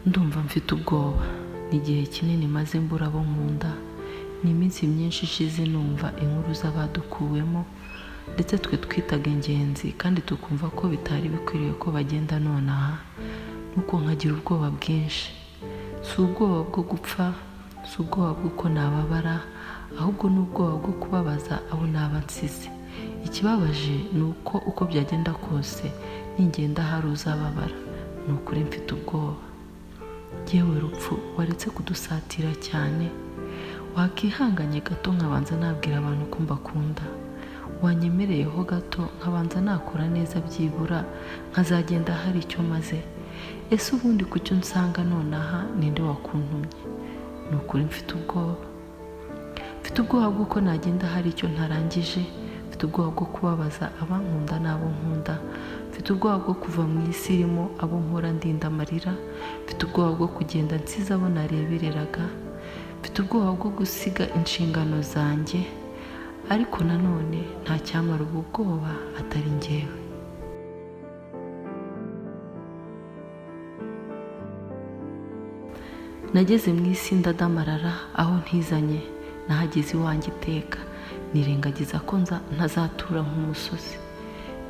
Ndumva mfite ubwoba, ni igihe kinini maze mbura abo nkunda, ni iminsi myinshi ishize numva inkuru z'abadukuwemo ndetse twe twitaga ingenzi kandi tukumva ko bitari bikwiriye ko bagenda nonaha, nuko nkagira ubwoba bwinshi. Si ubwoba bwo gupfa, si ubwoba bw'uko nababara, ahubwo ni ubwoba bwo kubabaza abo naba nsize. Ikibabaje ni uko byagenda kose ningenda hari uzababara, ni ukuri mfite ubwoba. Yewe rupfu, waretse kudusatira cyane, wakihanganye gato nkabanza nabwira abantu ko mbakunda, wanyemereyeho gato nkabanza nakora neza byibura nkazagenda hari icyo maze. Ese ubundi kucyo nsanga nonaha ninde wakuntumye? Ni ukuri mfite ubwoba. Mfite ubwoba bw'uko nagenda hari icyo ntarangije, mfite ubwoba bwo kubabaza abankunda n'abo nkunda, mfite ubwoba bwo kuva mu isi irimo abo mpora ndinda amarira, mfite ubwoba bwo kugenda nsize abo narebereraga, mfite ubwoba bwo gusiga inshingano zanjye, ariko nanone nta cyamara ubu bwoba atari njyewe. Nageze mu isi ndadamarara aho ntizanye, nahageze iwanjye iteka, nirengagiza ko ntazatura nk'umusozi.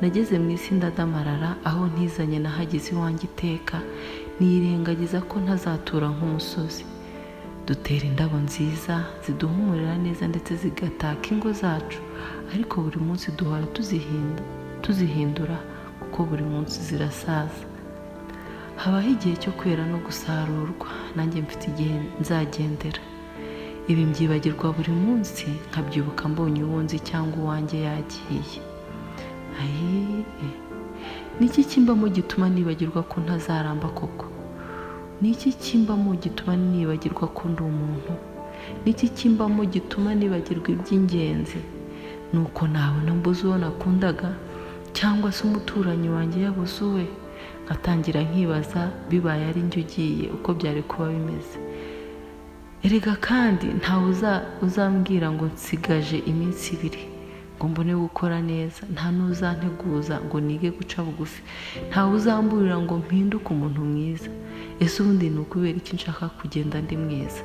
Nageze mu isi ndadamarara aho ntizanye, nahageze iwanjye iteka, nirengagiza ko ntazatura nk'umusozi. Dutera indabo nziza ziduhumurira neza ndetse zigataka ingo zacu, ariko buri munsi duhora tuzihindura kuko buri munsi zirasaza. Habaho igihe cyo kwera no gusarurwa, nanjye mfite igihe nzagendera. Ibi mbyibagirwa buri munsi, nkabyibuka mbonye uwunzi cyangwa uwanjye yagiye. Niki kimbamo gituma nibagirwa ko ntazaramba koko? Niki kimbamo gituma nibagirwa ko ndi umuntu? Niki kimbamo gituma nibagirwa iby'ingenzi? Nuko nabona mbuze uwo nakundaga, cyangwa se umuturanyi wanjye yabuze uwe, ngatangira nkibaza bibaye ari njye ugiye uko byari kuba bimeze. Erega kandi ntawe uzambwira ngo nsigaje iminsi 2 ngo mbone gukora neza, nta n'uzanteguza ngo nige guca bugufi, ntawe uzamburira ngo mpinduke umuntu mwiza. Ese ubundi ni ukubera iki nshaka kugenda ndi mwiza?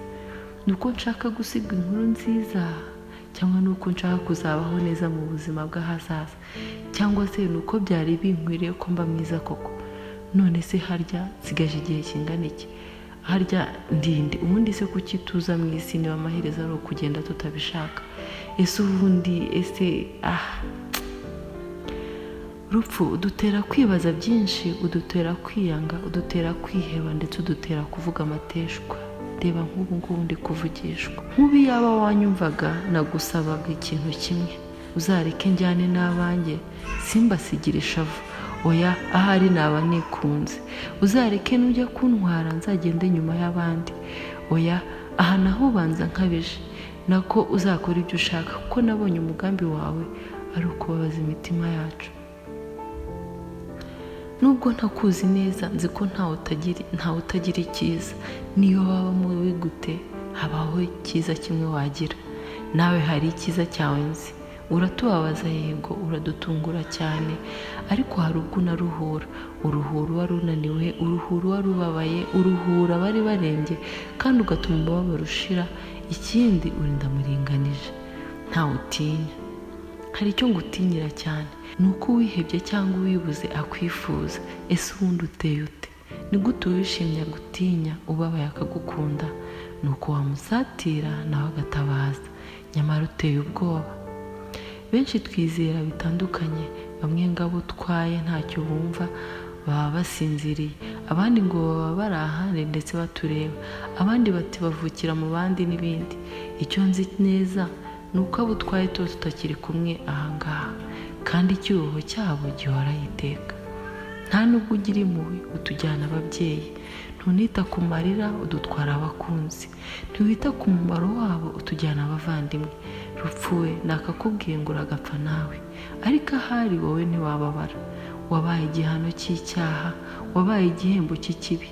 Nuko nshaka gusiga inkuru nziza, cyangwa nuko nshaka kuzabaho neza mu buzima bw'ahazaza, cyangwa se nuko byari binkwiriye ko mba mwiza koko? None se harya nsigaje igihe kingana iki? Harya ndinde ubundi se kuki tuza mu isi niba amaherezo ari ukugenda tutabishaka? Ese ubundi rupfu udutera kwibaza byinshi, udutera kwiyanga, udutera kwiheba ndetse udutera kuvuga amateshwa. Reba nk'ubu ngubu ndi kuvugishwa. Nk'ubu yaba wanyumvaga nagusabaga ikintu kimwe, uzareke njyane n'abanjye simbasigire ishavu. Oya, ahari naba nikunze. Uzareke nujya kuntwara nzagende nyuma y'abandi. Oya, aha naho banza nkabije. Nako uzakora ibyo ushaka kuko nabonye umugambi wawe ari ukubabaza imitima yacu. Nubwo ntakuzi neza, nzi ko ntawe utagira icyiza. Niyo waba mubi gute, habaho icyiza kimwe wagira. Nawe hari icyiza cyawe nzi. Uratubabaza yego, uradutungura cyane, ariko hari ubwo unaruhura. Uruhura uwari unaniwe, uruhura uwari ubabaye, uruhura abari barembye, kandi ugatuma umubabaro ushira. Ikindi urinda muringanije, ntawe utinya. Hari icyo ngutinyira cyane, ni uko wihebye cyangwa wibuze akwifuza. Ese ubundi uteye ute? Ni gute wishimye gutinya, ubabaye akagukunda? Ni uko wamusatira nawe agatabaza, nyamara uteye ubwoba. Benshi twizera bitandukanye, bamwe ngabo utwaye ntacyo bumva, baba basinziriye, abandi ngo baba bari ahandi ndetse batureba, abandi bati bavukira mu bandi n'ibindi. Icyo nzi neza ni uko abo utwaye tuba tutakiri kumwe ahangaha, kandi icyuho cyabo gihora iteka. Nta nubwo ugira impuhwe utujyana ababyeyi, ntunita ku marira udutwara abakunzi, ntiwita ku mumaro wabo utujyana abavandimwe. Rupfuwe nakakubwiye ngo uragapfa nawe, ariko ahari wowe ntiwababara. Wabaye igihano cy'icyaha, wabaye igihembo cy'ikibi.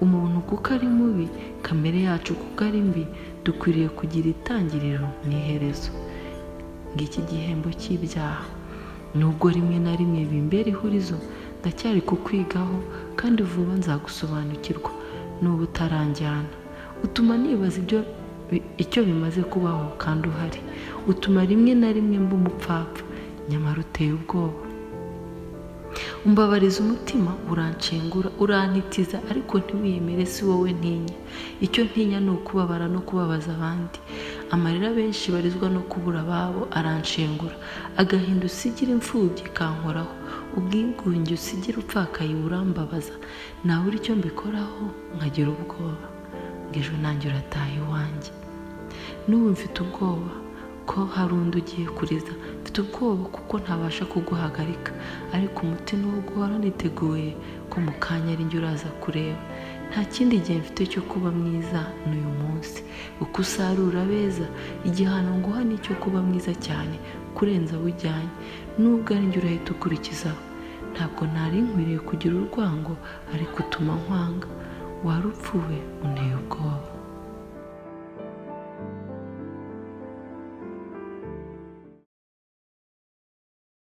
Umuntu kuko ari mubi, kamere yacu kuko ari mbi, dukwiriye kugira itangiriro n'iherezo. Ngiki igihembo cy'ibyaha. Nubwo rimwe na rimwe bimbera ihurizo, ndacyari kukwigaho kandi vuba nzagusobanukirwa. n'ubu utaranjyana. Utuma nibaza icyo bimaze kubaho kandi uhari. Utuma rimwe na rimwe mba umupfapfa nyamara uteye ubwoba. Umbabariza umutima, uranshengura, urantitiza, ariko ntiwiyemere. Si wowe ntinya. Icyo ntinya ni ukubabara no kubabaza abandi. Amarira benshi barizwa no kubura ababo aranshengura. Agahinda usigira imfubyi kankoraho. Ubwigunge usigira upfakaye burambabaza. Nabura icyo mbikoraho nkagira ubwoba ngo ejo nanjye urataha iwanjye. N'ubu mfite ubwoba ko hari undi ugiye kuriza. Mfite ubwoba kuko ntabasha kuguhagarika, ariko umutima wo guhora niteguye ko mu kanya ari njye uraza kureba. Nta kindi gihe mfite cyo kuba mwiza n'uyu munsi. Uko usarura beza, igihano nguha ni icyo kuba mwiza cyane kurenza abo ujyanye. Nubwo ari njye urahita ukurikizaho. Ntabwo nari nkwiriye kugira urwango, ariko utuma nkwanga. Warupfuwe unteye ubwoba.